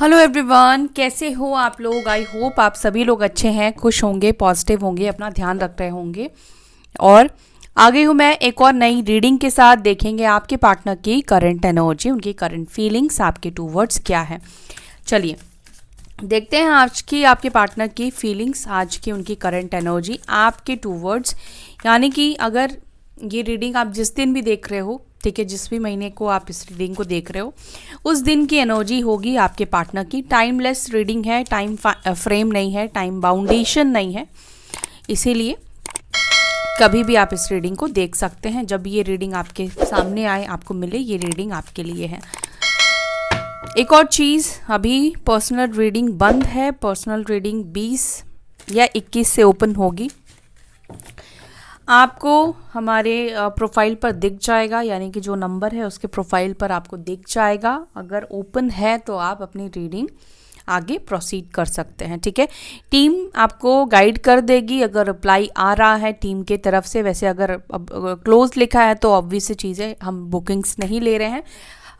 Hello everyone, कैसे हो आप लोग। आई होप आप सभी लोग अच्छे हैं, खुश होंगे, पॉजिटिव होंगे, अपना ध्यान रख रहे होंगे। और आगे हूँ मैं एक और नई रीडिंग के साथ। देखेंगे आपके पार्टनर की करंट एनर्जी, उनकी करंट फीलिंग्स, आपके टू वर्ड्स क्या है। चलिए देखते हैं आज की आपके पार्टनर की फीलिंग्स, आज की उनकी करंट एनर्जी, आपके टू वर्ड्स। यानी कि अगर ये रीडिंग आप जिस दिन भी देख रहे हो, ठीक है, जिस भी महीने को आप इस रीडिंग को देख रहे हो, उस दिन की एनर्जी होगी आपके पार्टनर की। टाइमलेस रीडिंग है, टाइम फ्रेम नहीं है, टाइम बाउंडेशन नहीं है, इसीलिए कभी भी आप इस रीडिंग को देख सकते हैं। जब ये रीडिंग आपके सामने आए, आपको मिले, ये रीडिंग आपके लिए है। एक और चीज़, अभी पर्सनल रीडिंग बंद है। पर्सनल रीडिंग 20 या 21 से ओपन होगी। आपको हमारे प्रोफाइल पर दिख जाएगा, यानी कि जो नंबर है उसके प्रोफाइल पर आपको दिख जाएगा। अगर ओपन है तो आप अपनी रीडिंग आगे प्रोसीड कर सकते हैं, ठीक है। टीम आपको गाइड कर देगी अगर रिप्लाई आ रहा है टीम के तरफ से। वैसे अगर क्लोज लिखा है तो ऑब्वियस चीज़ है, हम बुकिंग्स नहीं ले रहे हैं।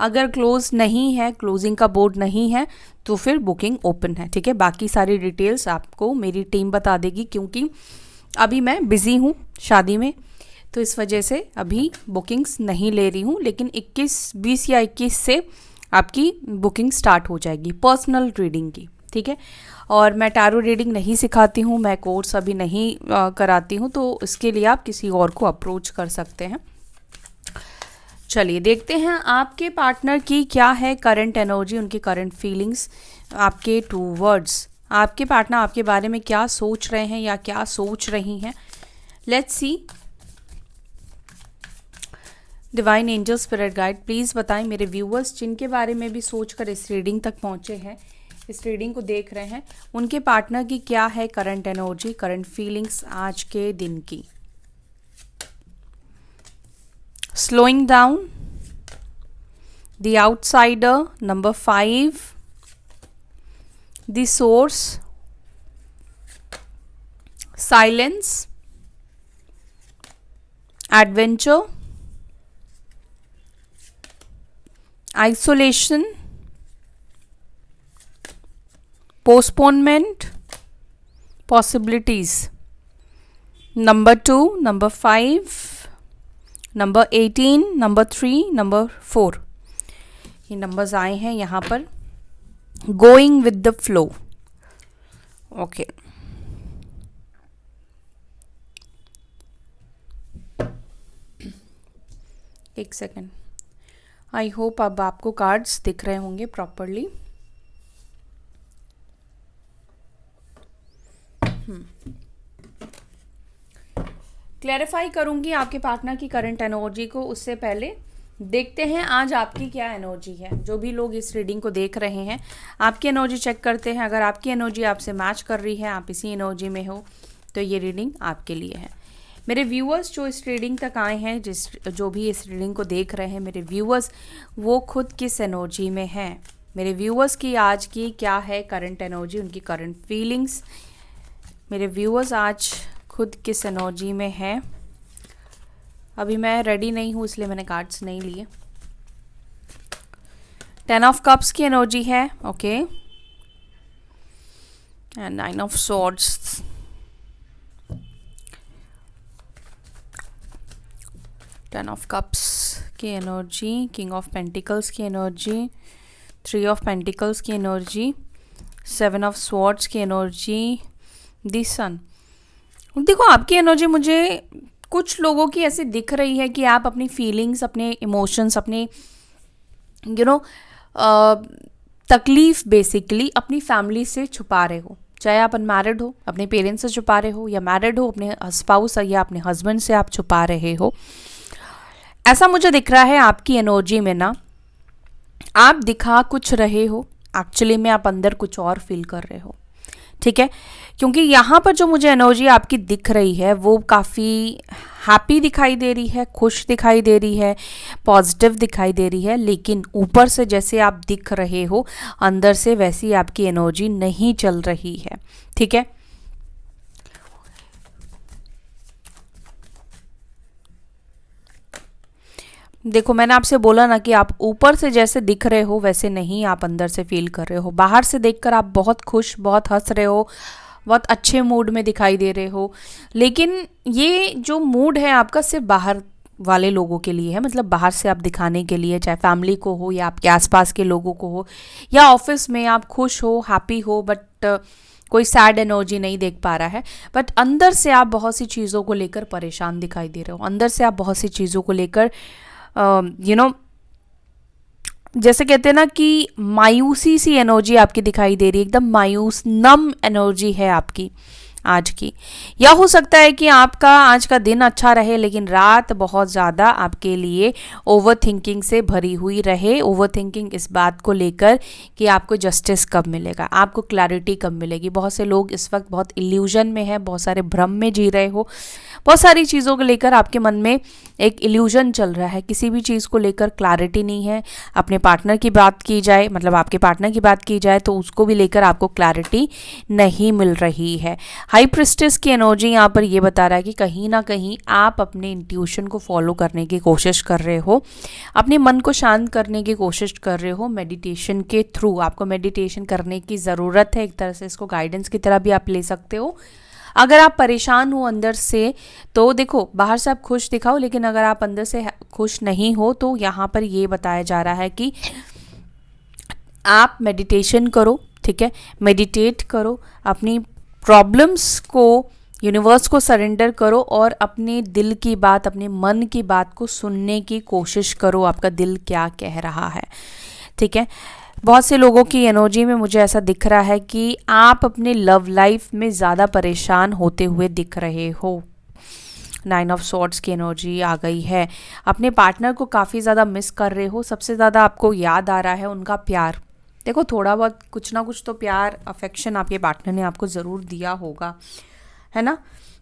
अगर क्लोज नहीं है, क्लोजिंग का बोर्ड नहीं है, तो फिर बुकिंग ओपन है, ठीक है। बाकी सारी डिटेल्स आपको मेरी टीम बता देगी, क्योंकि अभी मैं बिज़ी हूँ शादी में, तो इस वजह से अभी बुकिंग्स नहीं ले रही हूँ। लेकिन 20 या 21 से आपकी बुकिंग स्टार्ट हो जाएगी पर्सनल रीडिंग की, ठीक है। और मैं टैरो रीडिंग नहीं सिखाती हूँ, मैं कोर्स अभी नहीं कराती हूँ, तो इसके लिए आप किसी और को अप्रोच कर सकते हैं। चलिए देखते हैं आपके पार्टनर की क्या है करंट एनर्जी, उनकी करंट फीलिंग्स, आपके टू वर्ड्स। आपके पार्टनर आपके बारे में क्या सोच रहे हैं या क्या सोच रही हैं। Let's see. Divine angel spirit guide please बताएं मेरे व्यूअर्स जिनके बारे में भी सोचकर इस रीडिंग तक पहुंचे हैं, इस रीडिंग को देख रहे हैं, उनके पार्टनर की क्या है करंट एनर्जी, करंट फीलिंग्स आज के दिन की। Slowing down, the outsider, number 5, the source, silence, adventure, isolation, postponement, possibilities. Number 2, number 5, number 18, number 3, number 4, ये नंबर्स आए हैं यहाँ पर। Going with the flow, okay. एक सेकेंड, आई होप अब आपको कार्ड्स दिख रहे होंगे प्रॉपरली। क्लैरिफाई करूंगी आपके पार्टनर की करंट एनर्जी को, उससे पहले देखते हैं आज आपकी क्या एनर्जी है। जो भी लोग इस रीडिंग को देख रहे हैं, आपकी एनर्जी चेक करते हैं। अगर आपकी एनर्जी आपसे मैच कर रही है, आप इसी एनर्जी में हो, तो ये रीडिंग आपके लिए है। मेरे व्यूअर्स जो इस रीडिंग तक आए हैं, जो भी इस रीडिंग को देख रहे हैं, मेरे व्यूअर्स वो खुद किस एनर्जी में हैं। मेरे व्यूअर्स की आज की क्या है करंट एनर्जी, उनकी करंट फीलिंग्स। मेरे व्यूअर्स आज खुद किस एनर्जी में है। अभी मैं रेडी नहीं हूँ, इसलिए मैंने कार्ड्स नहीं लिए। 10 ऑफ कप्स की एनर्जी है, okay, and 9 of swords, 10 of cups की एनर्जी, किंग ऑफ पेंटिकल्स की एनर्जी, 3 ऑफ पेंटिकल्स की एनर्जी, 7 ऑफ स्वॉर्ड्स की एनर्जी, द सन। देखो आपकी एनर्जी मुझे कुछ लोगों की ऐसे दिख रही है कि आप अपनी फीलिंग्स, अपने इमोशंस, अपने तकलीफ बेसिकली अपनी फैमिली से छुपा रहे हो। चाहे आप अनमैरिड हो, अपने पेरेंट्स से छुपा रहे हो, या मैरिड हो, अपने स्पाउस या अपने हस्बैंड से आप छुपा रहे हो। ऐसा मुझे दिख रहा है आपकी एनर्जी में ना। आप दिखा कुछ रहे हो, एक्चुअली में आप अंदर कुछ और फील कर रहे हो, ठीक है। क्योंकि यहाँ पर जो मुझे एनर्जी आपकी दिख रही है वो काफ़ी हैप्पी दिखाई दे रही है, खुश दिखाई दे रही है, पॉजिटिव दिखाई दे रही है। लेकिन ऊपर से जैसे आप दिख रहे हो, अंदर से वैसी आपकी एनर्जी नहीं चल रही है, ठीक है। देखो मैंने आपसे बोला ना कि आप ऊपर से जैसे दिख रहे हो वैसे नहीं आप अंदर से फील कर रहे हो। बाहर से देखकर आप बहुत खुश, बहुत हंस रहे हो, बहुत अच्छे मूड में दिखाई दे रहे हो, लेकिन ये जो मूड है आपका सिर्फ बाहर वाले लोगों के लिए है, मतलब बाहर से आप दिखाने के लिए, चाहे फैमिली को हो या आपके आसपास के लोगों को हो या ऑफिस में आप खुश हो, हैप्पी हो, बट कोई सैड एनर्जी नहीं देख पा रहा है। बट अंदर से आप बहुत सी चीज़ों को लेकर परेशान दिखाई दे रहे हो, अंदर से आप बहुत सी चीज़ों को लेकर जैसे कहते हैं ना कि मायूसी सी एनर्जी आपकी दिखाई दे रही है, एकदम मायूस नम एनर्जी है आपकी आज की। या हो सकता है कि आपका आज का दिन अच्छा रहे लेकिन रात बहुत ज़्यादा आपके लिए ओवर थिंकिंग से भरी हुई रहे। ओवर थिंकिंग इस बात को लेकर कि आपको जस्टिस कब मिलेगा, आपको क्लैरिटी कब मिलेगी। बहुत से लोग इस वक्त बहुत इल्यूजन में है, बहुत सारे भ्रम में जी रहे हो, बहुत सारी चीज़ों को लेकर आपके मन में एक इल्यूजन चल रहा है, किसी भी चीज़ को लेकर क्लैरिटी नहीं है। अपने पार्टनर की बात की जाए, मतलब आपके पार्टनर की बात की जाए तो उसको भी लेकर आपको क्लैरिटी नहीं मिल रही है। हाई प्रिस्टेस की एनर्जी यहाँ पर ये बता रहा है कि कहीं ना कहीं आप अपने इंट्यूशन को फॉलो करने की कोशिश कर रहे हो, अपने मन को शांत करने की कोशिश कर रहे हो मेडिटेशन के थ्रू। आपको मेडिटेशन करने की ज़रूरत है, एक तरह से इसको गाइडेंस की तरह भी आप ले सकते हो। अगर आप परेशान हो अंदर से तो देखो बाहर से आप खुश दिखाओ, लेकिन अगर आप अंदर से खुश नहीं हो तो यहाँ पर ये बताया जा रहा है कि आप मेडिटेशन करो, ठीक है, मेडिटेट करो, अपनी प्रॉब्लम्स को यूनिवर्स को सरेंडर करो और अपने दिल की बात, अपने मन की बात को सुनने की कोशिश करो, आपका दिल क्या कह रहा है, ठीक है। बहुत से लोगों की एनर्जी में मुझे ऐसा दिख रहा है कि आप अपने लव लाइफ में ज़्यादा परेशान होते हुए दिख रहे हो। 9 ऑफ स्वॉर्ड्स की एनर्जी आ गई है। अपने पार्टनर को काफ़ी ज़्यादा मिस कर रहे हो, सबसे ज़्यादा आपको याद आ रहा है उनका प्यार। देखो थोड़ा बहुत कुछ ना कुछ तो प्यार, अफेक्शन आपके पार्टनर ने आपको ज़रूर दिया होगा, है ना,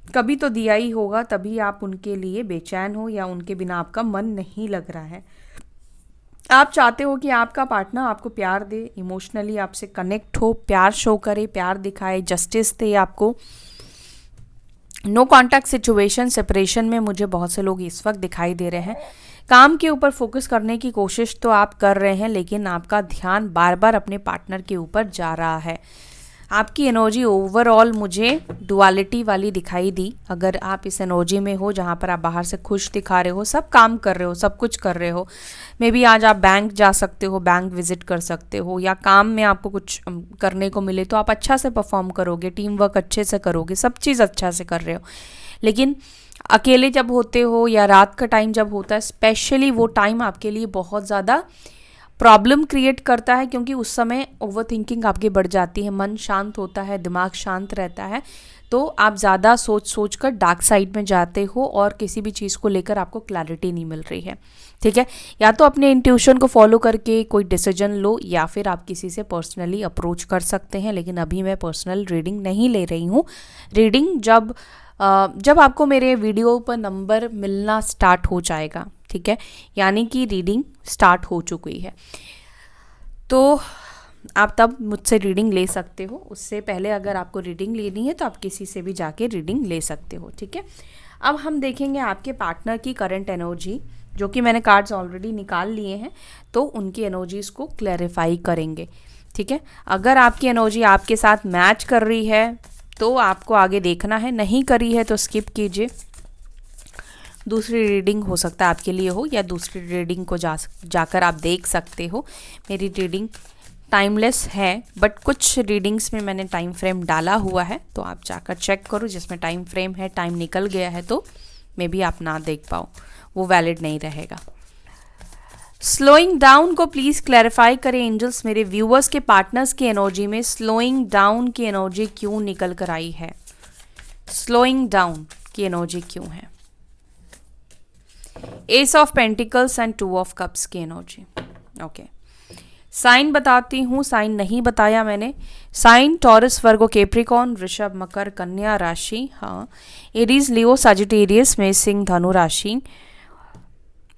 कभी तो दिया ही होगा, तभी आप उनके लिए बेचैन हो या उनके बिना आपका मन नहीं लग रहा है। आप चाहते हो कि आपका पार्टनर आपको प्यार दे, इमोशनली आपसे कनेक्ट हो, प्यार शो करे, प्यार दिखाए, जस्टिस दे आपको। नो कॉन्टैक्ट सिचुएशन, सेपरेशन में मुझे बहुत से लोग इस वक्त दिखाई दे रहे हैं। काम के ऊपर फोकस करने की कोशिश तो आप कर रहे हैं, लेकिन आपका ध्यान बार बार अपने पार्टनर के ऊपर जा रहा है। आपकी एनर्जी ओवरऑल मुझे डुअलिटी वाली दिखाई दी। अगर आप इस एनर्जी में हो जहाँ पर आप बाहर से खुश दिखा रहे हो, सब काम कर रहे हो, सब कुछ कर रहे हो, मे बी आज आप बैंक जा सकते हो, बैंक विजिट कर सकते हो, या काम में आपको कुछ करने को मिले तो आप अच्छा से परफॉर्म करोगे, टीम वर्क अच्छे से करोगे, सब चीज़ अच्छा से कर रहे हो। लेकिन अकेले जब होते हो या रात का टाइम जब होता है, स्पेशली वो टाइम आपके लिए बहुत ज़्यादा प्रॉब्लम क्रिएट करता है, क्योंकि उस समय ओवर थिंकिंग आपकी बढ़ जाती है, मन शांत होता है, दिमाग शांत रहता है, तो आप ज़्यादा सोच कर डार्क साइड में जाते हो और किसी भी चीज़ को लेकर आपको क्लैरिटी नहीं मिल रही है, ठीक है। या तो अपने इंट्यूशन को फॉलो करके कोई डिसीजन लो, या फिर आप किसी से पर्सनली अप्रोच कर सकते हैं, लेकिन अभी मैं पर्सनल रीडिंग नहीं ले रही हूँ। रीडिंग जब आपको मेरे वीडियो पर नंबर मिलना स्टार्ट हो जाएगा, ठीक है, यानी कि रीडिंग स्टार्ट हो चुकी है, तो आप तब मुझसे रीडिंग ले सकते हो। उससे पहले अगर आपको रीडिंग लेनी है तो आप किसी से भी जाके रीडिंग ले सकते हो, ठीक है। अब हम देखेंगे आपके पार्टनर की करंट एनर्जी, जो कि मैंने कार्ड्स ऑलरेडी निकाल लिए हैं, तो उनकी एनर्जीज़ को क्लैरिफाई करेंगे, ठीक है। अगर आपकी एनर्जी आपके साथ मैच कर रही है तो आपको आगे देखना है, नहीं करी है तो स्किप कीजिए। दूसरी रीडिंग हो सकता है आपके लिए हो, या दूसरी रीडिंग को जाकर आप देख सकते हो। मेरी रीडिंग टाइमलेस है, बट कुछ रीडिंग्स में मैंने टाइम फ्रेम डाला हुआ है, तो आप जाकर चेक करो। जिसमें टाइम फ्रेम है, टाइम निकल गया है तो मे बी आप ना देख पाओ, वो वैलिड नहीं रहेगा। स्लोइंग डाउन को प्लीज़ क्लैरिफाई करें एंजल्स। मेरे व्यूअर्स के पार्टनर्स की एनर्जी में स्लोइंग डाउन की एनर्जी क्यों निकल कर आई है, स्लोइंग डाउन की एनर्जी क्यों है। S of pentacles and 2 of cups की एनर्जी, ओके। साइन बताती हूँ, साइन नहीं बताया मैंने। साइन टॉरस, वर्गो, कैप्रिकॉर्न, वृषभ, मकर, कन्या राशि, हाँ, एरीज, लियो, सजिटेरियस में सिंह, धनु राशि,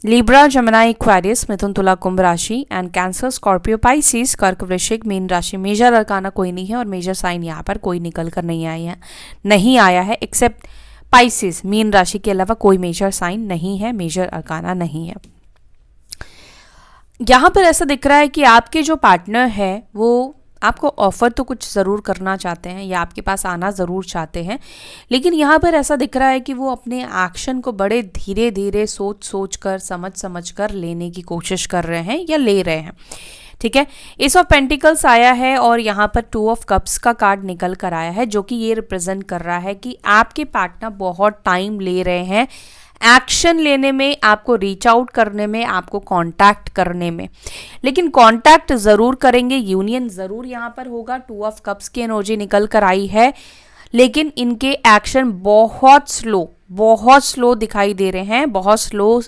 लिब्रा, जमिनी, एक्वेरियस, मिथुन, तुला, कुंभ राशि, एंड कैंसर, स्कॉर्पियो, पाइसिस, कर्क, वृश्चिक, मीन राशि। मेजर अरकाना कोई नहीं है और मेजर साइन यहाँ पर कोई निकल कर नहीं आया है एक्सेप्ट पाइसिस। मीन राशि के अलावा कोई मेजर साइन नहीं है, मेजर अरकाना नहीं है। यहाँ पर ऐसा दिख रहा है कि आपके जो पार्टनर है वो आपको ऑफ़र तो कुछ ज़रूर करना चाहते हैं या आपके पास आना ज़रूर चाहते हैं, लेकिन यहाँ पर ऐसा दिख रहा है कि वो अपने एक्शन को बड़े धीरे धीरे सोच सोच कर समझ कर लेने की कोशिश कर रहे हैं या ले रहे हैं। ठीक है, एस ऑफ पेंटिकल्स आया है और यहाँ पर टू ऑफ कप्स का कार्ड निकल कर आया है, जो कि ये रिप्रेजेंट कर रहा है कि आपके पार्टनर बहुत टाइम ले रहे हैं एक्शन लेने में, आपको रीच आउट करने में, आपको कांटेक्ट करने में, लेकिन कांटेक्ट ज़रूर करेंगे, यूनियन ज़रूर यहाँ पर होगा। टू ऑफ कप्स की एनर्जी निकल कर आई है, लेकिन इनके एक्शन बहुत स्लो दिखाई दे रहे हैं। बहुत स्लो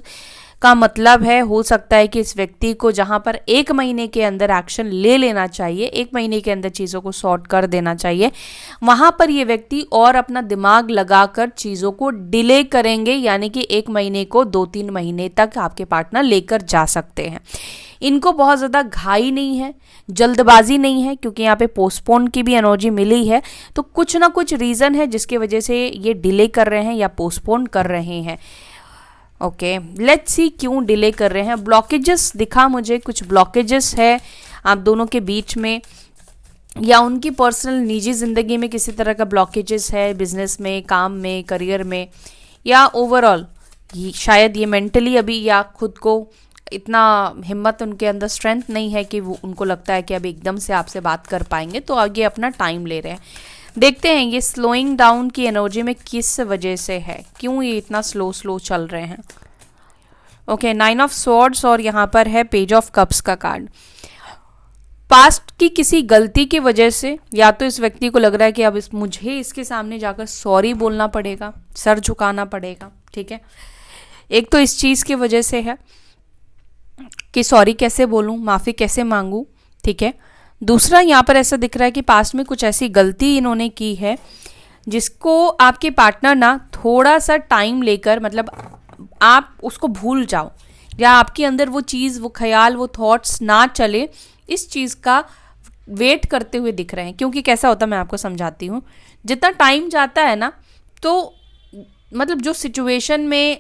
का मतलब है, हो सकता है कि इस व्यक्ति को जहां पर 1 महीने के अंदर एक्शन ले लेना चाहिए, 1 महीने के अंदर चीज़ों को सॉर्ट कर देना चाहिए, वहां पर ये व्यक्ति और अपना दिमाग लगाकर चीज़ों को डिले करेंगे, यानी कि 1 महीने को 2-3 महीने तक आपके पार्टनर लेकर जा सकते हैं। इनको बहुत ज़्यादा घाई नहीं है, जल्दबाजी नहीं है, क्योंकि यहाँ पे पोस्टपोन की भी एनर्जी मिली है, तो कुछ ना कुछ रीज़न है जिसकी वजह से ये डिले कर रहे हैं या पोस्टपोन कर रहे हैं। ओके, लेट्स सी क्यों डिले कर रहे हैं। ब्लॉकेजेस दिखा मुझे, कुछ ब्लॉकेजेस है आप दोनों के बीच में, या उनकी पर्सनल निजी ज़िंदगी में किसी तरह का ब्लॉकेजेस है, बिजनेस में, काम में, करियर में, या ओवरऑल शायद ये मेंटली अभी या खुद को इतना हिम्मत उनके अंदर, स्ट्रेंथ नहीं है कि वो, उनको लगता है कि अभी एकदम से आपसे बात कर पाएंगे, तो आगे अपना टाइम ले रहे हैं। देखते हैं ये स्लोइंग डाउन की एनर्जी में किस वजह से है, क्यों ये इतना स्लो चल रहे हैं। ओके, 9 ऑफ स्वॉर्ड्स और यहाँ पर है पेज ऑफ कप्स का कार्ड। पास्ट की किसी गलती की वजह से या तो इस व्यक्ति को लग रहा है कि अब मुझे इसके सामने जाकर सॉरी बोलना पड़ेगा, सर झुकाना पड़ेगा। ठीक है, एक तो इस चीज़ की वजह से है कि सॉरी कैसे बोलूँ, माफ़ी कैसे मांगूँ। ठीक है, दूसरा यहाँ पर ऐसा दिख रहा है कि पास्ट में कुछ ऐसी गलती इन्होंने की है जिसको आपके पार्टनर ना थोड़ा सा टाइम लेकर, मतलब आप उसको भूल जाओ या आपके अंदर वो चीज़, वो ख्याल, वो थॉट्स ना चले, इस चीज़ का वेट करते हुए दिख रहे हैं। क्योंकि कैसा होता है, मैं आपको समझाती हूँ, जितना टाइम जाता है ना, तो मतलब जो सिचुएशन में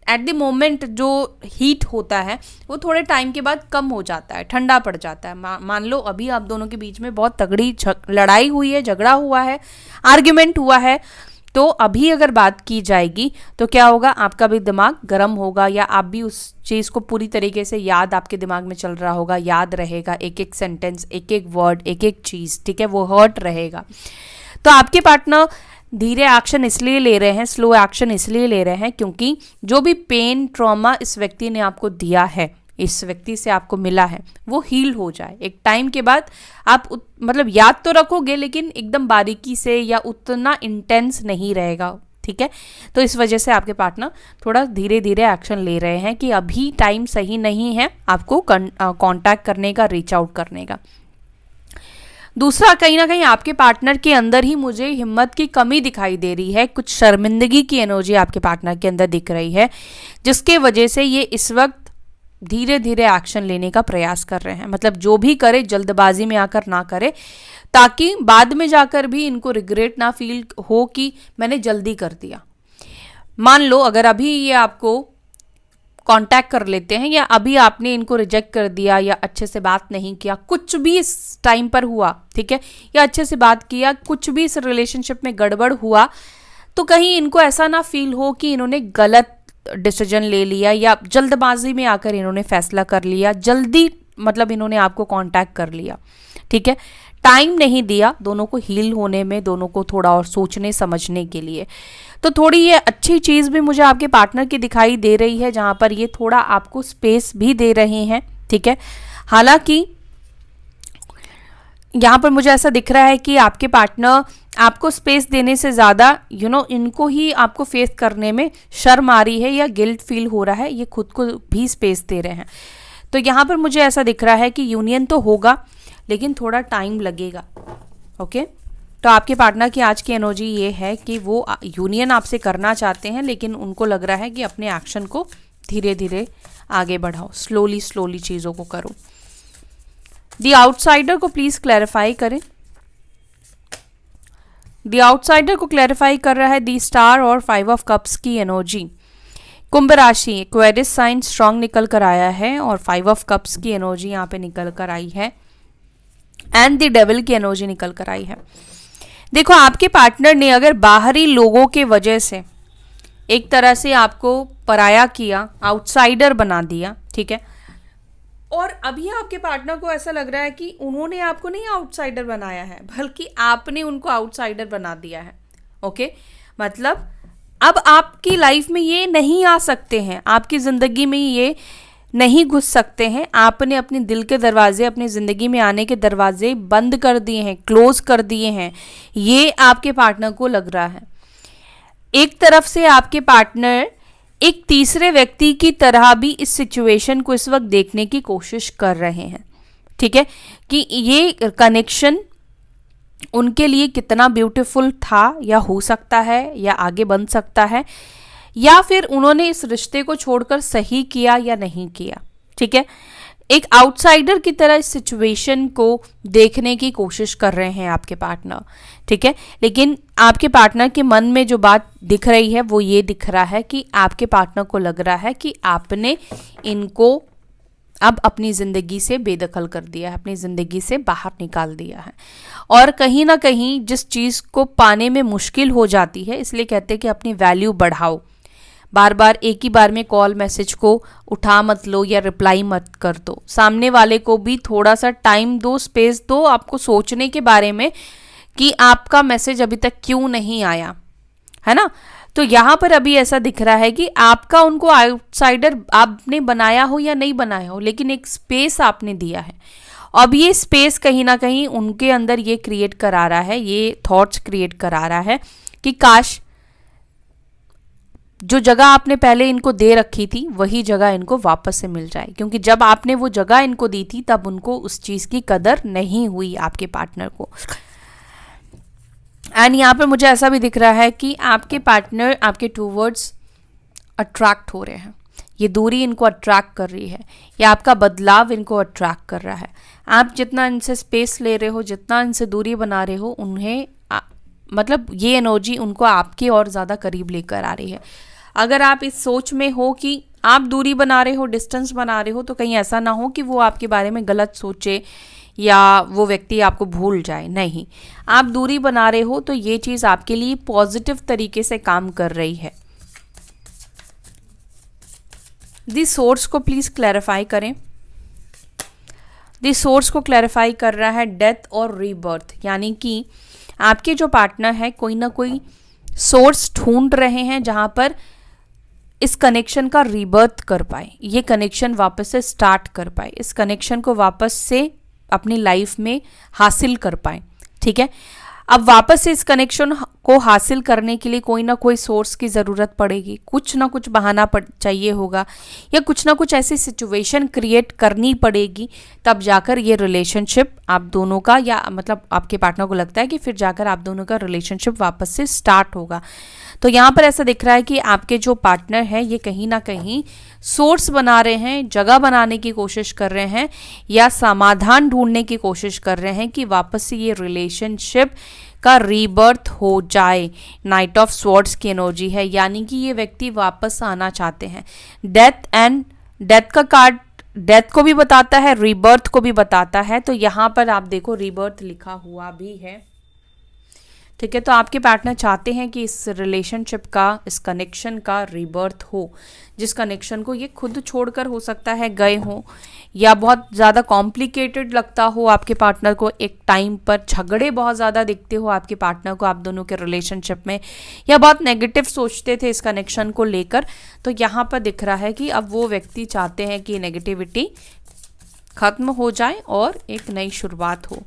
एट द मोमेंट जो हीट होता है वो थोड़े टाइम के बाद कम हो जाता है, ठंडा पड़ जाता है। मान लो अभी आप दोनों के बीच में बहुत तगड़ी लड़ाई हुई है, झगड़ा हुआ है, आर्ग्यूमेंट हुआ है, तो अभी अगर बात की जाएगी तो क्या होगा, आपका भी दिमाग गर्म होगा या आप भी उस चीज़ को पूरी तरीके से याद आपके दिमाग में चल रहा होगा, याद रहेगा, एक एक सेंटेंस, एक एक वर्ड, एक एक चीज़। ठीक है, वो हर्ट रहेगा। तो आपके पार्टनर धीरे एक्शन इसलिए ले रहे हैं, स्लो एक्शन इसलिए ले रहे हैं क्योंकि जो भी पेन, ट्रॉमा इस व्यक्ति ने आपको दिया है, इस व्यक्ति से आपको मिला है, वो हील हो जाए। एक टाइम के बाद आप मतलब याद तो रखोगे, लेकिन एकदम बारीकी से या उतना इंटेंस नहीं रहेगा। ठीक है, तो इस वजह से आपके पार्टनर थोड़ा धीरे धीरे एक्शन ले रहे हैं कि अभी टाइम सही नहीं है आपको कांटेक्ट करने का, रीच आउट करने का। दूसरा, कहीं ना कहीं आपके पार्टनर के अंदर ही मुझे हिम्मत की कमी दिखाई दे रही है, कुछ शर्मिंदगी की एनर्जी आपके पार्टनर के अंदर दिख रही है, जिसके वजह से ये इस वक्त धीरे धीरे एक्शन लेने का प्रयास कर रहे हैं। मतलब जो भी करे जल्दबाजी में आकर ना करे, ताकि बाद में जाकर भी इनको रिग्रेट ना फील हो कि मैंने जल्दी कर दिया। मान लो अगर अभी ये आपको कांटेक्ट कर लेते हैं या अभी आपने इनको रिजेक्ट कर दिया या अच्छे से बात नहीं किया, कुछ भी इस टाइम पर हुआ, ठीक है, या अच्छे से बात किया, कुछ भी इस रिलेशनशिप में गड़बड़ हुआ, तो कहीं इनको ऐसा ना फील हो कि इन्होंने गलत डिसीजन ले लिया या जल्दबाजी में आकर इन्होंने फैसला कर लिया, जल्दी मतलब इन्होंने आपको कांटेक्ट कर लिया। ठीक है, टाइम नहीं दिया दोनों को हील होने में, दोनों को थोड़ा और सोचने समझने के लिए। तो थोड़ी ये अच्छी चीज़ भी मुझे आपके पार्टनर की दिखाई दे रही है, जहाँ पर ये थोड़ा आपको स्पेस भी दे रहे हैं। ठीक है, हालांकि यहाँ पर मुझे ऐसा दिख रहा है कि आपके पार्टनर आपको स्पेस देने से ज़्यादा इनको ही आपको फेस करने में शर्म आ रही है या गिल्ट फील हो रहा है, ये खुद को भी स्पेस दे रहे हैं। तो यहाँ पर मुझे ऐसा दिख रहा है कि यूनियन तो होगा लेकिन थोड़ा टाइम लगेगा। ओके, तो आपके पार्टनर की आज की एनर्जी ये है कि वो यूनियन आपसे करना चाहते हैं, लेकिन उनको लग रहा है कि अपने एक्शन को धीरे धीरे आगे बढ़ाओ, स्लोली चीज़ों को करो। द आउटसाइडर को प्लीज़ क्लैरिफाई करें। द आउटसाइडर को क्लैरिफाई कर रहा है दी स्टार और 5 ऑफ कप्स की एनर्जी। कुंभ राशि, एक्वेरियस साइन स्ट्रांग निकल कर आया है और 5 ऑफ कप्स की एनर्जी यहाँ पे निकल कर आई है एंड द डेविल की एनर्जी निकल कर आई है। देखो, आपके पार्टनर ने अगर बाहरी लोगों के वजह से एक तरह से आपको पराया किया, आउटसाइडर बना दिया, ठीक है, और अभी आपके पार्टनर को ऐसा लग रहा है कि उन्होंने आपको नहीं आउटसाइडर बनाया है, बल्कि आपने उनको आउटसाइडर बना दिया है। ओके, मतलब अब आपकी लाइफ में ये नहीं आ सकते हैं, आपकी ज़िंदगी में ये नहीं घुस सकते हैं। आपने अपने दिल के दरवाजे, अपनी ज़िंदगी में आने के दरवाजे बंद कर दिए हैं, क्लोज कर दिए हैं, ये आपके पार्टनर को लग रहा है। एक तरफ से आपके पार्टनर एक तीसरे व्यक्ति की तरह भी इस सिचुएशन को इस वक्त देखने की कोशिश कर रहे हैं, ठीक है, कि ये कनेक्शन उनके लिए कितना ब्यूटीफुल था या हो सकता है या आगे बन सकता है, या फिर उन्होंने इस रिश्ते को छोड़कर सही किया या नहीं किया, ठीक है। एक आउटसाइडर की तरह इस सिचुएशन को देखने की कोशिश कर रहे हैं आपके पार्टनर, ठीक है। लेकिन आपके पार्टनर के मन में जो बात दिख रही है वो ये दिख रहा है कि आपके पार्टनर को लग रहा है कि आपने इनको अब अपनी ज़िंदगी से बेदखल कर दिया है, अपनी ज़िंदगी से बाहर निकाल दिया है। और कहीं ना कहीं जिस चीज़ को पाने में मुश्किल हो जाती है, इसलिए कहते हैं कि अपनी वैल्यू बढ़ाओ। बार बार एक ही बार में कॉल मैसेज को उठा मत लो या रिप्लाई मत कर दो। सामने वाले को भी थोड़ा सा टाइम दो, स्पेस दो आपको सोचने के बारे में कि आपका मैसेज अभी तक क्यों नहीं आया, है ना। तो यहाँ पर अभी ऐसा दिख रहा है कि आपका उनको आउटसाइडर आपने बनाया हो या नहीं बनाया हो, लेकिन एक स्पेस आपने दिया है। अब ये स्पेस कहीं ना कहीं उनके अंदर ये क्रिएट करा रहा है, ये थॉट्स क्रिएट करा रहा है कि काश जो जगह आपने पहले इनको दे रखी थी वही जगह इनको वापस से मिल जाए, क्योंकि जब आपने वो जगह इनको दी थी तब उनको उस चीज़ की कदर नहीं हुई आपके पार्टनर को। एंड यहाँ पर मुझे ऐसा भी दिख रहा है कि आपके पार्टनर आपके टूवर्ड्स अट्रैक्ट हो रहे हैं, ये दूरी इनको अट्रैक्ट कर रही है, या आपका बदलाव इनको अट्रैक्ट कर रहा है। आप जितना इनसे स्पेस ले रहे हो, जितना इनसे दूरी बना रहे हो, उन्हें मतलब ये एनर्जी उनको आपके और ज़्यादा करीब लेकर आ रही है। अगर आप इस सोच में हो कि आप दूरी बना रहे हो, डिस्टेंस बना रहे हो, तो कहीं ऐसा ना हो कि वो आपके बारे में गलत सोचे या वो व्यक्ति आपको भूल जाए। नहीं, आप दूरी बना रहे हो तो ये चीज़ आपके लिए पॉजिटिव तरीके से काम कर रही है। दी सोर्स को प्लीज क्लैरिफाई करें। दी सोर्स को क्लैरिफाई कर रहा है डेथ और रीबर्थ, यानी कि आपके जो पार्टनर है कोई ना कोई सोर्स ढूंढ रहे हैं जहां पर इस कनेक्शन का रीबर्थ कर पाए, ये कनेक्शन वापस से स्टार्ट कर पाए, इस कनेक्शन को वापस से अपनी लाइफ में हासिल कर पाए, ठीक है। अब वापस से इस कनेक्शन को हासिल करने के लिए कोई ना कोई सोर्स की ज़रूरत पड़ेगी, कुछ ना कुछ बहाना चाहिए होगा, या कुछ ना कुछ ऐसी सिचुएशन क्रिएट करनी पड़ेगी, तब जाकर ये रिलेशनशिप आप दोनों का, या मतलब आपके पार्टनर को लगता है कि फिर जाकर आप दोनों का रिलेशनशिप वापस से स्टार्ट होगा। तो यहाँ पर ऐसा दिख रहा है कि आपके जो पार्टनर है ये कहीं ना कहीं सोर्स बना रहे हैं, जगह बनाने की कोशिश कर रहे हैं, या समाधान ढूंढने की कोशिश कर रहे हैं कि वापस से ये रिलेशनशिप का रीबर्थ हो जाए। नाइट ऑफ स्वॉर्ड्स की एनर्जी है, यानी कि ये व्यक्ति वापस आना चाहते हैं। डेथ का कार्ड डेथ को भी बताता है, रीबर्थ को भी बताता है। तो यहाँ पर आप देखो रीबर्थ लिखा हुआ भी है, ठीक है। तो आपके पार्टनर चाहते हैं कि इस रिलेशनशिप का, इस कनेक्शन का रीबर्थ हो, जिस कनेक्शन को ये खुद छोड़कर हो सकता है गए हो, या बहुत ज़्यादा कॉम्प्लिकेटेड लगता हो आपके पार्टनर को, एक टाइम पर झगड़े बहुत ज़्यादा दिखते हो आपके पार्टनर को आप दोनों के रिलेशनशिप में, या बहुत नेगेटिव सोचते थे इस कनेक्शन को लेकर। तो यहाँ पर दिख रहा है कि अब वो व्यक्ति चाहते हैं कि नेगेटिविटी खत्म हो जाए और एक नई शुरुआत हो।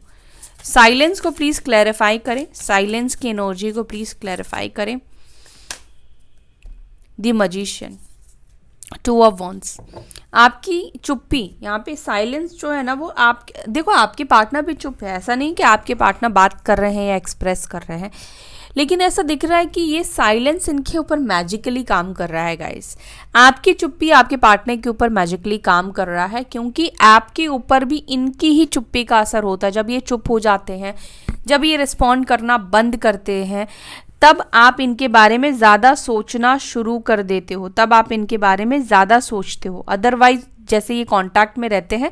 साइलेंस को प्लीज क्लैरिफाई करें, साइलेंस की एनर्जी को प्लीज क्लैरिफाई करें। द मजिशियन, 2 ऑफ वॉन्ड्स, आपकी चुप्पी, यहाँ पे साइलेंस जो है ना वो आप देखो, आपके पार्टनर भी चुप है, ऐसा नहीं कि आपके पार्टनर बात कर रहे हैं या एक्सप्रेस कर रहे हैं, लेकिन ऐसा दिख रहा है कि ये साइलेंस इनके ऊपर मैजिकली काम कर रहा है गाइस। आपकी चुप्पी आपके पार्टनर के ऊपर मैजिकली काम कर रहा है, क्योंकि आपके ऊपर भी इनकी ही चुप्पी का असर होता है। जब ये चुप हो जाते हैं, जब ये रिस्पॉन्ड करना बंद करते हैं, तब आप इनके बारे में ज़्यादा सोचना शुरू कर देते हो, तब आप इनके बारे में ज़्यादा सोचते हो। अदरवाइज जैसे ये कांटेक्ट में रहते हैं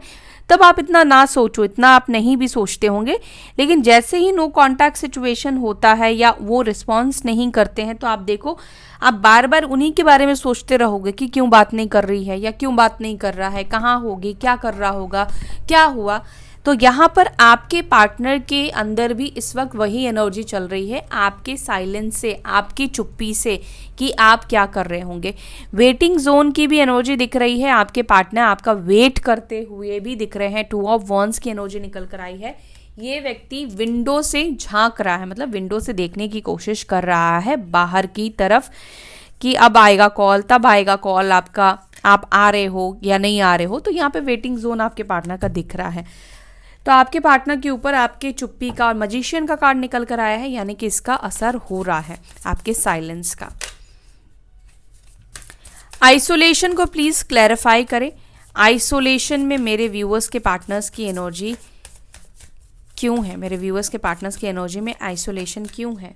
तब आप इतना ना सोचो, इतना आप नहीं भी सोचते होंगे, लेकिन जैसे ही नो कांटेक्ट सिचुएशन होता है या वो रिस्पॉन्स नहीं करते हैं तो आप देखो, आप बार बार उन्हीं के बारे में सोचते रहोगे कि क्यों बात नहीं कर रही है या क्यों बात नहीं कर रहा है, कहाँ होगी, क्या कर रहा होगा, क्या हुआ। तो यहाँ पर आपके पार्टनर के अंदर भी इस वक्त वही एनर्जी चल रही है, आपके साइलेंस से, आपकी चुप्पी से, कि आप क्या कर रहे होंगे। वेटिंग जोन की भी एनर्जी दिख रही है, आपके पार्टनर आपका वेट करते हुए भी दिख रहे हैं। 2 ऑफ वॉन्ड्स की एनर्जी निकल कर आई है। ये व्यक्ति विंडो से झांक रहा है, मतलब विंडो से देखने की कोशिश कर रहा है बाहर की तरफ कि अब आएगा कॉल, तब आएगा कॉल आपका, आप आ रहे हो या नहीं आ रहे हो। तो यहाँ पे वेटिंग जोन आपके पार्टनर का दिख रहा है। तो आपके पार्टनर के ऊपर आपके चुप्पी का और मजिशियन का कार्ड निकल कर आया है, यानी कि इसका असर हो रहा है आपके साइलेंस का। आइसोलेशन को प्लीज क्लैरिफाई करें। आइसोलेशन में मेरे व्यूअर्स के पार्टनर्स की एनर्जी क्यों है, मेरे व्यूअर्स के पार्टनर्स की एनर्जी में आइसोलेशन क्यों है।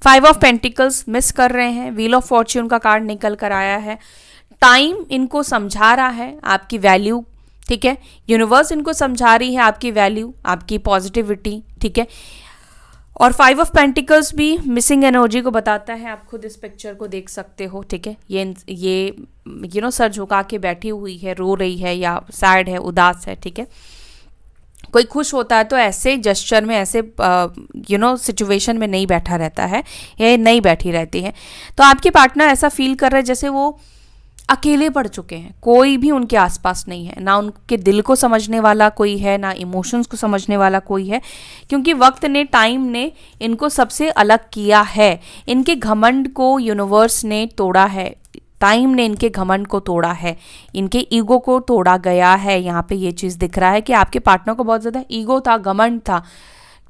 5 ऑफ पेंटिकल्स मिस कर रहे हैं, व्हील ऑफ फॉर्च्यून का कार्ड निकल कर आया है। टाइम इनको समझा रहा है आपकी वैल्यू, ठीक है। यूनिवर्स इनको समझा रही है आपकी वैल्यू, आपकी पॉजिटिविटी, ठीक है। और 5 ऑफ पेंटिकल्स भी मिसिंग एनर्जी को बताता है। आप खुद इस पिक्चर को देख सकते हो, ठीक है। ये सर झुका के बैठी हुई है, रो रही है या सैड है, उदास है, ठीक है। कोई खुश होता है तो ऐसे जेस्चर में, ऐसे सिचुएशन में नहीं बैठा रहता है, या नहीं बैठी रहती है। तो आपके पार्टनर ऐसा फील कर रहे हैं जैसे वो अकेले पड़ चुके हैं, कोई भी उनके आसपास नहीं है, ना उनके दिल को समझने वाला कोई है, ना इमोशंस को समझने वाला कोई है, क्योंकि वक्त ने, टाइम ने इनको सबसे अलग किया है। इनके घमंड को यूनिवर्स ने तोड़ा है, टाइम ने इनके घमंड को तोड़ा है, इनके ईगो को तोड़ा गया है। यहाँ पे ये चीज़ दिख रहा है कि आपके पार्टनर को बहुत ज़्यादा ईगो था, घमंड था,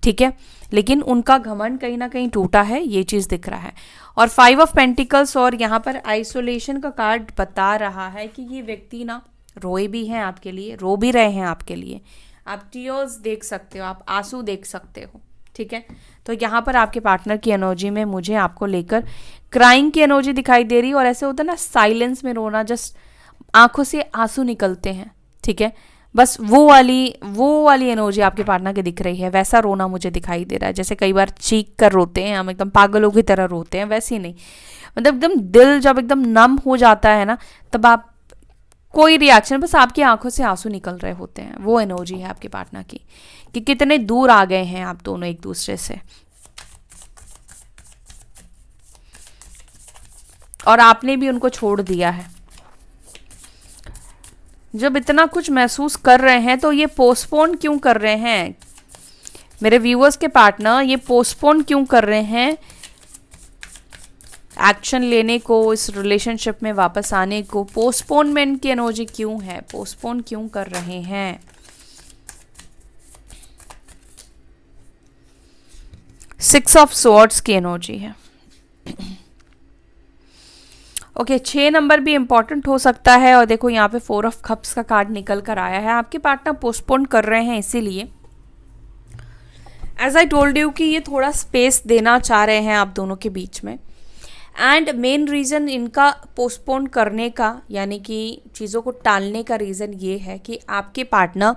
ठीक है, लेकिन उनका घमंड कहीं ना कहीं टूटा है, ये चीज़ दिख रहा है। और 5 ऑफ पेंटिकल्स और यहाँ पर आइसोलेशन का कार्ड बता रहा है कि ये व्यक्ति ना रोए भी हैं आपके लिए, रो भी रहे हैं आपके लिए। आप टीयर्स देख सकते हो, आप आंसू देख सकते हो, ठीक है। तो यहाँ पर आपके पार्टनर की एनर्जी में मुझे आपको लेकर क्राइंग की एनर्जी दिखाई दे रही है। और ऐसे होता है ना साइलेंस में रोना, जस्ट आंखों से आंसू निकलते हैं, ठीक है, बस वो वाली एनर्जी आपके पार्टनर के दिख रही है। वैसा रोना मुझे दिखाई दे रहा है, जैसे कई बार चीख कर रोते हैं हम, एकदम पागलों की तरह रोते हैं, वैसे ही नहीं, मतलब एकदम दिल जब एकदम नम हो जाता है ना, तब आप कोई रिएक्शन, बस आपकी आंखों से आंसू निकल रहे होते हैं। वो एनर्जी है आपके पार्टनर की कि कितने दूर आ गए हैं आप दोनों एक दूसरे से, और आपने भी उनको छोड़ दिया है। जब इतना कुछ महसूस कर रहे हैं तो ये पोस्टपोन क्यों कर रहे हैं मेरे व्यूअर्स के पार्टनर, ये पोस्टपोन क्यों कर रहे हैं एक्शन लेने को, इस रिलेशनशिप में वापस आने को। पोस्टपोनमेंट की एनर्जी क्यों है, पोस्टपोन क्यों कर रहे हैं। सिक्स ऑफ स्वॉर्ड्स की एनर्जी है। ओके, 6 नंबर भी इंपॉर्टेंट हो सकता है। और देखो यहाँ पे 4 ऑफ कप्स का कार्ड निकल कर आया है। आपके पार्टनर पोस्टपोन कर रहे हैं इसीलिए, एज आई टोल्ड यू कि ये थोड़ा स्पेस देना चाह रहे हैं आप दोनों के बीच में। एंड मेन रीज़न इनका पोस्टपोन करने का, यानी कि चीज़ों को टालने का रीज़न ये है कि आपके पार्टनर,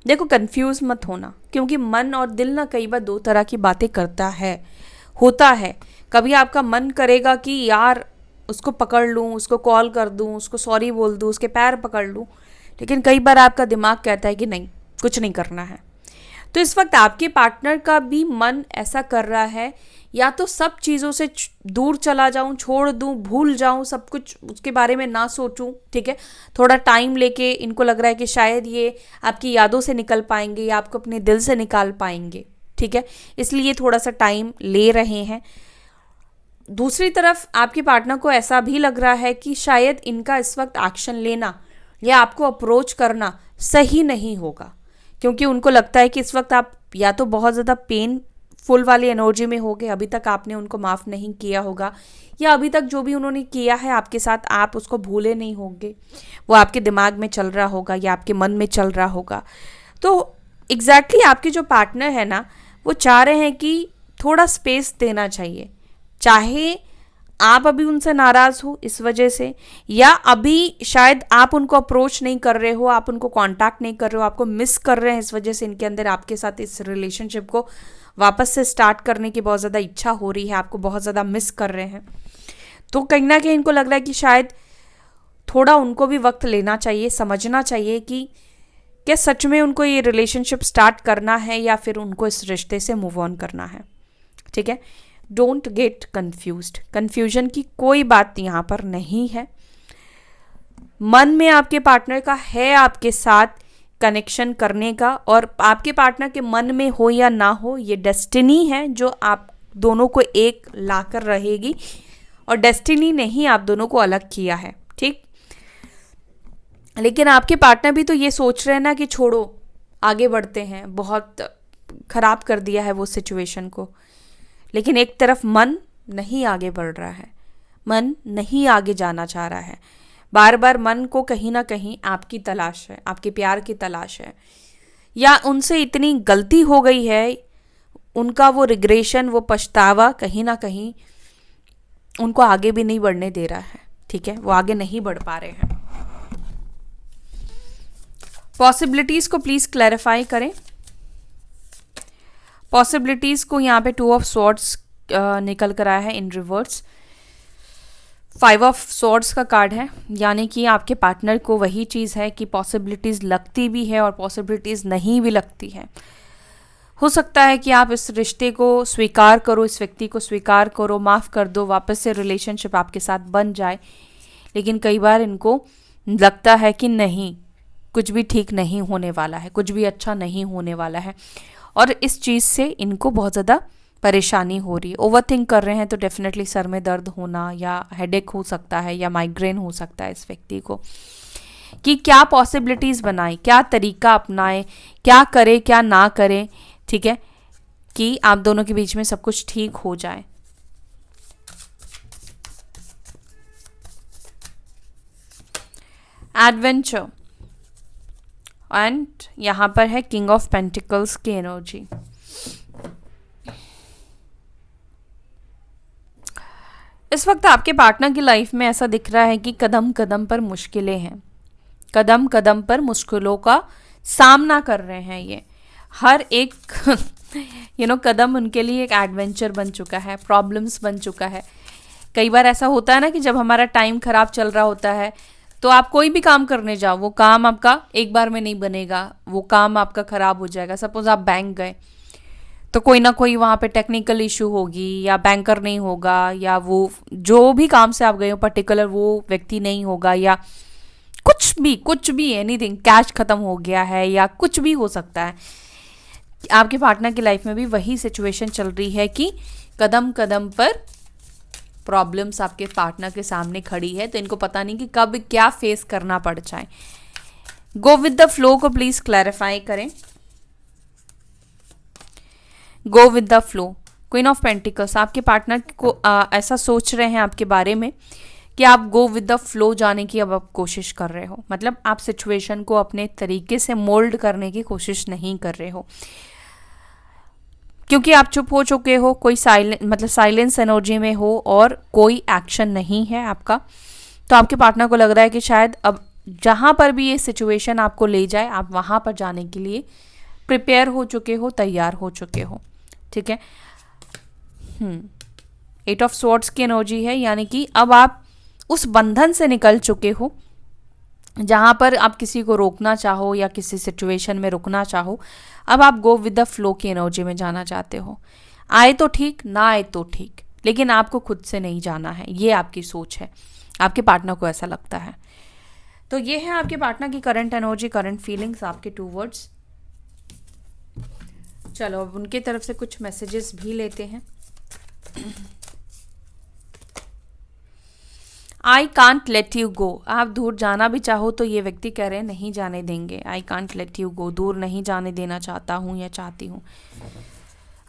देखो कंफ्यूज मत होना, क्योंकि मन और दिल ना कई बार 2 तरह की बातें करता है, होता है। कभी आपका मन करेगा कि यार उसको पकड़ लूँ, उसको कॉल कर दूँ, उसको सॉरी बोल दूँ, उसके पैर पकड़ लूँ, लेकिन कई बार आपका दिमाग कहता है कि नहीं, कुछ नहीं करना है। तो इस वक्त आपके पार्टनर का भी मन ऐसा कर रहा है, या तो सब चीज़ों से दूर चला जाऊं, छोड़ दूं, भूल जाऊं, सब कुछ उसके बारे में ना सोचूं, ठीक है। थोड़ा टाइम लेके इनको लग रहा है कि शायद ये आपकी यादों से निकल पाएंगे या आपको अपने दिल से निकाल पाएंगे, ठीक है, इसलिए थोड़ा सा टाइम ले रहे हैं। दूसरी तरफ आपके पार्टनर को ऐसा भी लग रहा है कि शायद इनका इस वक्त एक्शन लेना या आपको अप्रोच करना सही नहीं होगा, क्योंकि उनको लगता है कि इस वक्त आप या तो बहुत ज़्यादा पेनफुल वाली एनर्जी में होगे, अभी तक आपने उनको माफ़ नहीं किया होगा, या अभी तक जो भी उन्होंने किया है आपके साथ आप उसको भूले नहीं होंगे, वो आपके दिमाग में चल रहा होगा या आपके मन में चल रहा होगा। तो एग्जैक्टली आपके जो पार्टनर है ना, वो चाह रहे हैं कि थोड़ा स्पेस देना चाहिए। चाहे आप अभी उनसे नाराज़ हो इस वजह से, या अभी शायद आप उनको अप्रोच नहीं कर रहे हो, आप उनको कांटेक्ट नहीं कर रहे हो, आपको मिस कर रहे हैं, इस वजह से इनके अंदर आपके साथ इस रिलेशनशिप को वापस से स्टार्ट करने की बहुत ज़्यादा इच्छा हो रही है, आपको बहुत ज़्यादा मिस कर रहे हैं। तो कहीं ना कहीं इनको लग रहा है कि शायद थोड़ा उनको भी वक्त लेना चाहिए, समझना चाहिए कि क्या सच में उनको ये रिलेशनशिप स्टार्ट करना है या फिर उनको इस रिश्ते से मूव ऑन करना है। ठीक है, डोंट गेट कन्फ्यूज्ड, कन्फ्यूजन की कोई बात यहाँ पर नहीं है। मन में आपके पार्टनर का है आपके साथ कनेक्शन करने का, और आपके पार्टनर के मन में हो या ना हो, ये डेस्टिनी है जो आप दोनों को एक लाकर रहेगी, और डेस्टिनी ने ही आप दोनों को अलग किया है। ठीक, लेकिन आपके पार्टनर भी तो ये सोच रहे हैं ना कि छोड़ो आगे बढ़ते हैं, बहुत खराब कर दिया है वो सिचुएशन को, लेकिन एक तरफ मन नहीं आगे बढ़ रहा है, मन नहीं आगे जाना चाह रहा है। बार बार मन को कहीं ना कहीं आपकी तलाश है, आपके प्यार की तलाश है, या उनसे इतनी गलती हो गई है, उनका वो रिग्रेशन, वो पछतावा कहीं ना कहीं उनको आगे भी नहीं बढ़ने दे रहा है। ठीक है, वो आगे नहीं बढ़ पा रहे हैं। पॉसिबिलिटीज़ को प्लीज़ क्लैरिफाई करें। पॉसिबिलिटीज़ को यहाँ पे 2 ऑफ स्वॉर्ड्स निकल कर आया है इन रिवर्स। 5 ऑफ स्वॉर्ड्स का कार्ड है, यानी कि आपके पार्टनर को वही चीज़ है कि पॉसिबिलिटीज़ लगती भी है और पॉसिबिलिटीज़ नहीं भी लगती है। हो सकता है कि आप इस रिश्ते को स्वीकार करो, इस व्यक्ति को स्वीकार करो, माफ़ कर दो, वापस से रिलेशनशिप आपके साथ बन जाए, लेकिन कई बार इनको लगता है कि नहीं, कुछ भी ठीक नहीं होने वाला है, कुछ भी अच्छा नहीं होने वाला है, और इस चीज़ से इनको बहुत ज़्यादा परेशानी हो रही है। ओवरथिंक कर रहे हैं तो डेफिनेटली सर में दर्द होना या हेडेक हो सकता है या माइग्रेन हो सकता है इस व्यक्ति को, कि क्या पॉसिबिलिटीज़ बनाए, क्या तरीका अपनाए, क्या करे क्या ना करे। ठीक है, कि आप दोनों के बीच में सब कुछ ठीक हो जाए। एडवेंचर, एंड यहाँ पर है किंग ऑफ पेंटिकल्स की एनर्जी। इस वक्त आपके पार्टनर की लाइफ में ऐसा दिख रहा है कि कदम कदम पर मुश्किलें हैं, कदम कदम पर मुश्किलों का सामना कर रहे हैं। ये हर एक कदम उनके लिए एक एडवेंचर बन चुका है, प्रॉब्लम्स बन चुका है। कई बार ऐसा होता है ना कि जब हमारा टाइम खराब चल रहा होता है तो आप कोई भी काम करने जाओ, वो काम आपका एक बार में नहीं बनेगा, वो काम आपका खराब हो जाएगा। सपोज आप बैंक गए तो कोई ना कोई वहाँ पे टेक्निकल इशू होगी, या बैंकर नहीं होगा, या वो जो भी काम से आप गए हो पर्टिकुलर वो व्यक्ति नहीं होगा, या कुछ भी एनीथिंग, कैश खत्म हो गया है, या कुछ भी हो सकता है। आपके पार्टनर की लाइफ में भी वही सिचुएशन चल रही है कि कदम कदम पर प्रॉब्लम्स आपके पार्टनर के सामने खड़ी है, तो इनको पता नहीं कि कब क्या फेस करना पड़ जाए। गो विद द फ्लो को प्लीज क्लैरिफाई करें। Go with the flow, queen of pentacles, आपके पार्टनर को ऐसा सोच रहे हैं आपके बारे में कि आप गो विद द फ्लो जाने की अब आप कोशिश कर रहे हो, मतलब आप सिचुएशन को अपने तरीके से मोल्ड करने की कोशिश नहीं कर रहे हो, क्योंकि आप चुप हो चुके हो, कोई साइलेंस एनर्जी में हो और कोई एक्शन नहीं है आपका। तो आपके पार्टनर को लग रहा है कि शायद अब जहाँ पर भी ये सिचुएशन आपको ले जाए, आप वहाँ पर जाने के लिए प्रिपेयर हो चुके हो, तैयार हो चुके हो। ठीक है, 8 ऑफ स्वॉर्ड्स की एनर्जी है, यानी कि अब आप उस बंधन से निकल चुके हो जहाँ पर आप किसी को रोकना चाहो या किसी सिचुएशन में रुकना चाहो। अब आप गो विद द फ्लो की एनर्जी में जाना चाहते हो। आए तो ठीक, ना आए तो ठीक, लेकिन आपको खुद से नहीं जाना है, ये आपकी सोच है, आपके पार्टनर को ऐसा लगता है। तो ये है आपके पार्टनर की करंट एनर्जी, करंट फीलिंग्स आपके टूवर्ड्स। चलो अब उनके तरफ से कुछ मैसेजेस भी लेते हैं। I can't let you go, आप दूर जाना भी चाहो तो ये व्यक्ति कह रहे हैं नहीं जाने देंगे। I can't let you go, दूर नहीं जाने देना चाहता हूँ या चाहती हूँ।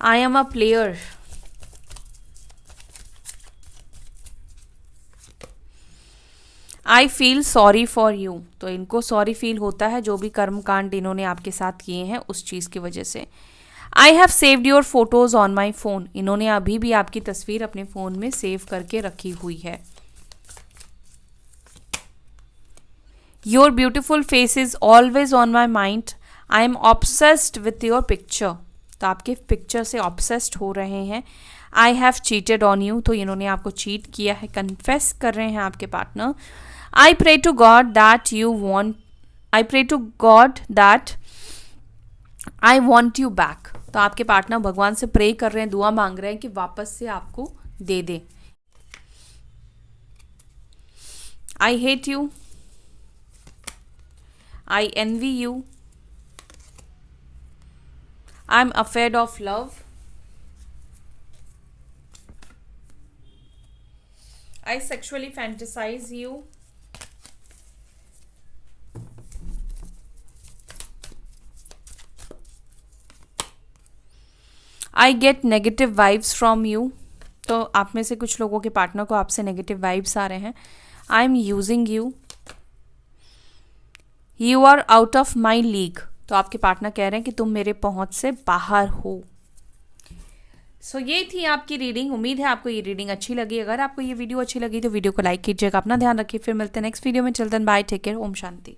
I am a player, I feel sorry for you, तो इनको सॉरी फील होता है जो भी कर्म कांड इन्होंने आपके साथ किए हैं उस चीज़ की वजह से। I have saved your photos on my phone, इन्होंने अभी भी आपकी तस्वीर अपने फोन में सेव करके रखी हुई है। Your beautiful face is always on my mind, I am obsessed with your picture, तो आपके पिक्चर से ऑब्सेस्ड हो रहे हैं। I have cheated on you, तो इन्होंने आपको चीट किया है, कन्फेस कर रहे हैं आपके partner. I pray to God that you want, I pray to God that I want you back, तो आपके पार्टनर भगवान से प्रे कर रहे हैं, दुआ मांग रहे हैं कि वापस से आपको दे दे। I hate you, I envy you, I am afraid of love, I sexually fantasize you, I get negative vibes from you, तो आप में से कुछ लोगों के पार्टनर को आपसे नेगेटिव वाइब्स आ रहे हैं। I am using you, you are out of my league, तो आपके पार्टनर कह रहे हैं कि तुम मेरे पहुंच से बाहर हो। सो ये थी आपकी रीडिंग। उम्मीद है आपको ये रीडिंग अच्छी लगी। अगर आपको ये वीडियो अच्छी लगी तो वीडियो को लाइक कीजिएगा। अपना ध्यान रखिए, फिर मिलते हैं नेक्स्ट वीडियो में। Children bye, take care, Om Shanti.